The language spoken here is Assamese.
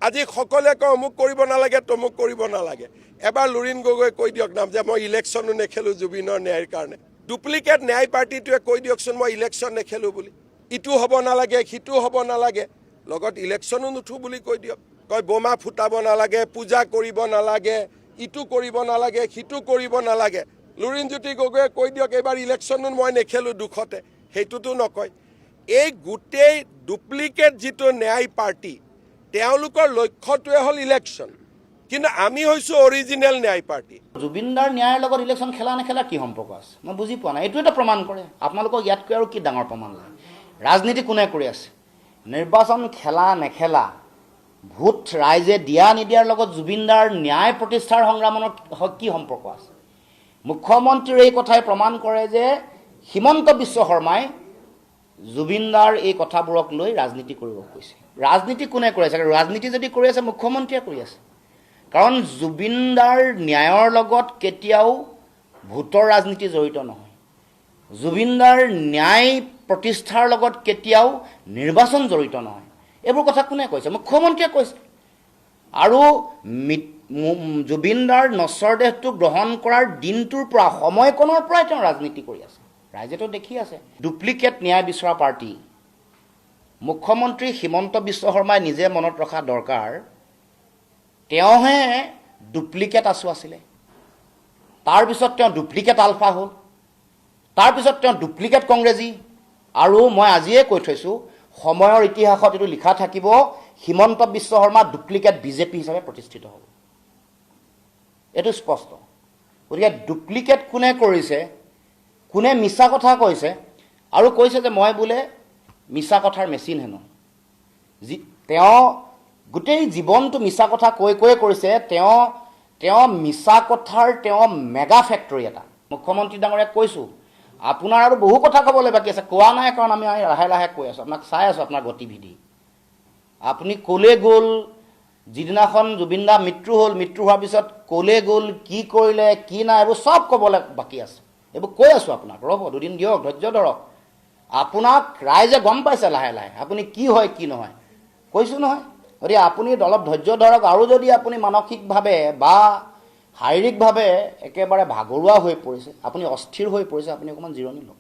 আজি সকলোৱে কয় অমুক কৰিব নালাগে তমুক কৰিব নালাগে এবাৰ লুৰিণ গগৈ কৈ দিয়ক নাম যে মই ইলেকশ্যনো নেখেলোঁ জুবিনৰ ন্যায়ৰ কাৰণে ডুপ্লিকেট ন্যায় পাৰ্টিটোৱে কৈ দিয়কচোন মই ইলেকশ্যন নেখেলোঁ বুলি ইটো হ'ব নালাগে সিটো হ'ব নালাগে লগত ইলেকশ্যনো নুঠো বুলি কৈ দিয়ক কয় বোমা ফুটাব নালাগে পূজা কৰিব নালাগে ইটো কৰিব নালাগে সিটো কৰিব নালাগে লুৰিণজ্যোতি গগৈয়ে কৈ দিয়ক এইবাৰ ইলেকশ্যনো মই নেখেলোঁ দুখতে সেইটোতো নকয় এই গোটেই ডুপ্লিকেট যিটো ন্যায় পাৰ্টি তেওঁলোকৰ লক্ষ্যটোৱে হ'ল ইলেকশ্যন কিন্তু আমি হৈছোঁ অৰিজিনেল ন্যায় পাৰ্টি জুবিনদাৰ ন্যায়ৰ লগত ইলেকশ্যন খেলা নেখেলা কি সম্পৰ্ক আছে মই বুজি পোৱা নাই এইটো এটা প্ৰমাণ কৰে আপোনালোকক ইয়াতকৈ আৰু কি ডাঙৰ প্ৰমাণ লাগে ৰাজনীতি কোনে কৰি আছে নিৰ্বাচন খেলা নেখেলা ভোট ৰাইজে দিয়া নিদিয়াৰ লগত জুবিনদাৰ ন্যায় প্ৰতিষ্ঠাৰ সংগ্ৰামৰ কি সম্পৰ্ক আছে মুখ্যমন্ত্ৰীৰ এই কথাই প্ৰমাণ কৰে যে হিমন্ত বিশ্ব শৰ্মাই জুবিনদাৰ এই কথাবোৰক লৈ ৰাজনীতি কৰিব কৈছে ৰাজনীতি কোনে কৰি আছে ৰাজনীতি যদি কৰি আছে মুখ্যমন্ত্ৰীয়ে কৰি আছে কাৰণ জুবিনদাৰ ন্যায়ৰ লগত কেতিয়াও ভোটৰ ৰাজনীতি জড়িত নহয় জুবিনদাৰ ন্যায় প্ৰতিষ্ঠাৰ লগত কেতিয়াও নিৰ্বাচন জড়িত নহয় এইবোৰ কথা কোনে কৈছে মুখ্যমন্ত্ৰীয়ে কৈছে আৰু জুবিনদাৰ নশ্বৰ দেহটো গ্ৰহণ কৰাৰ দিনটোৰ পৰা সময়কণৰ পৰাই তেওঁ ৰাজনীতি কৰি আছে ৰাইজেতো দেখি আছে ডুপ্লিকেট ন্যায় বিচৰা পাৰ্টি মুখ্যমন্ত্ৰী হিমন্ত বিশ্ব শৰ্মাই নিজে মনত ৰখা দৰকাৰ তেওঁহে ডুপ্লিকেট আছু আছিলে তাৰপিছত তেওঁ ডুপ্লিকেট আলফা হ'ল তাৰপিছত তেওঁ ডুপ্লিকেট কংগ্ৰেছী আৰু মই আজিয়ে কৈ থৈছোঁ সময়ৰ ইতিহাসত এইটো লিখা থাকিব হিমন্ত বিশ্ব শৰ্মা ডুপ্লিকেট বিজেপি হিচাপে প্ৰতিষ্ঠিত হ'ব এইটো স্পষ্ট গতিকে ডুপ্লিকেট কোনে কৰিছে কোনে মিছা কথা কৈছে আৰু কৈছে যে মই বোলে মিছা কথাৰ মেচিন হেনো তেওঁ গোটেই জীৱনটো মিছা কথা কৈ কৰিছে তেওঁ মিছা কথাৰ তেওঁ মেগা ফেক্টৰী এটা মুখ্যমন্ত্ৰী ডাঙৰীয়াক কৈছোঁ আপোনাৰ আৰু বহু কথা ক'বলৈ বাকী আছে কোৱা নাই কাৰণ আমি লাহে লাহে কৈ আছোঁ আপোনাক চাই আছোঁ আপোনাৰ গতিবিধি আপুনি ক'লে গ'ল যিদিনাখন জুবিনদা মৃত্যু হ'ল মৃত্যু হোৱাৰ পিছত ক'লে গ'ল কি কৰিলে কি নাই এইবোৰ চব ক'বলৈ বাকী আছে এইবোৰ কৈ আছোঁ আপোনাক ৰ'ব দুদিন দিয়ক ধৈৰ্য ধৰক আপোনাক ৰাইজে গম পাইছে লাহে লাহে আপুনি কি হয় কি নহয় কৈছোঁ নহয় গতিকে আপুনি অলপ ধৈৰ্য ধৰক আৰু যদি আপুনি মানসিকভাৱে বা শাৰীৰিকভাৱে একেবাৰে ভাগৰুৱা হৈ পৰিছে আপুনি অস্থিৰ হৈ পৰিছে আপুনি অকণমান জিৰণি লওক